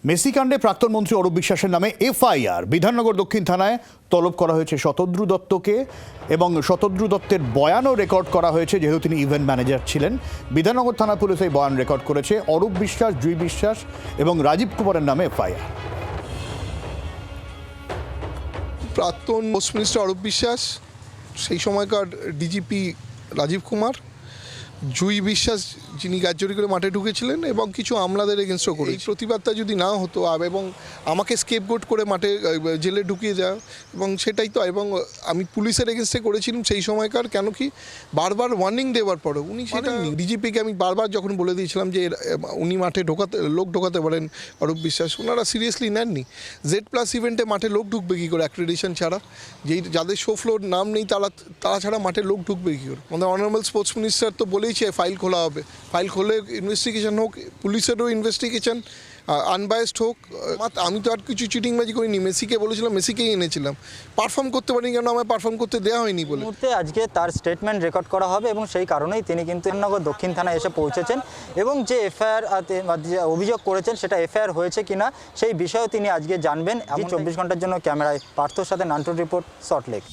Messi কাণ্ডে প্রাক্তন মন্ত্রী অরূপ বিশ্বাসের নামে এফআইআর। বিধাননগর দক্ষিণ থানায় তলব করা হয়েছে শতদ্রু দত্তকে এবং শতদ্রু দত্তের বয়ানও রেকর্ড করা হয়েছে, যেহেতু তিনি ইভেন্ট ম্যানেজার ছিলেন। বিধাননগর থানা পুলিশ এই বয়ান রেকর্ড করেছে। অরূপ বিশ্বাস, জুই বিশ্বাস এবং রাজীব কুমারের নামে এফআইআর। প্রাক্তন পোস্ট মিনিস্টার অরূপ বিশ্বাস, সেই সময়কার ডিজিপি রাজীব কুমার, জুই বিশ্বাস যিনি গাজজরি করে মাঠে ঢুকেছিলেন এবং কিছু আমলাদের এগেনস্টও করে এই প্রতিবাদটা যদি না হতো এবং আমাকে স্কেপগোট করে মাঠে জেলে ঢুকিয়ে যাওয়া, এবং সেটাই তো। এবং আমি পুলিশের এগেনস্টে করেছিলাম সেই সময়কার, কেন কি বারবার ওয়ার্নিং দেওয়ার পরেও উনি সেটা ডিজিপিকে আমি বারবার যখন বলে দিয়েছিলাম যে উনি মাঠে লোক ঢোকাতে পারেন অরূপ বিশ্বাস, ওনারা সিরিয়াসলি নেননি। Z+ ইভেন্টে মাঠে লোক ঢুকবে কী করে অ্যাক্রেডিটেশন ছাড়া? যাদের শো ফ্লোর নাম নেই তারা ছাড়া মাঠে লোক ঢুকবে কী করে? আমাদের অনারেবল স্পোর্টস মিনিস্টার তো বলেইছে ফাইল খোলা হবে, ফাইল খোলে ইনভেস্টিগেশন হোক, পুলিশেরও ইনভেস্টিগেশন আনবায়াসড হোক। আমি তো আর কিছু চিটিংবাজি করিনি, মেসিকে বলেছিলাম, মেসিকেই এনেছিলাম। পারফর্ম করতে পারিনি কেন? আমায় পারফর্ম করতে দেওয়া হয়নি বলে। মুহূর্তে আজকে তার স্টেটমেন্ট রেকর্ড করা হবে এবং সেই কারণেই তিনি কিন্তু বিধাননগর দক্ষিণ থানায় এসে পৌঁছেছেন এবং যে এফআইআর যে অভিযোগ করেছেন সেটা এফআইআর হয়েছে কিনা সেই বিষয়েও তিনি আজকে জানবেন। 24 ঘন্টার জন্য ক্যামেরায় পার্থর সাথে নান্টুর রিপোর্ট, সল্টলেক।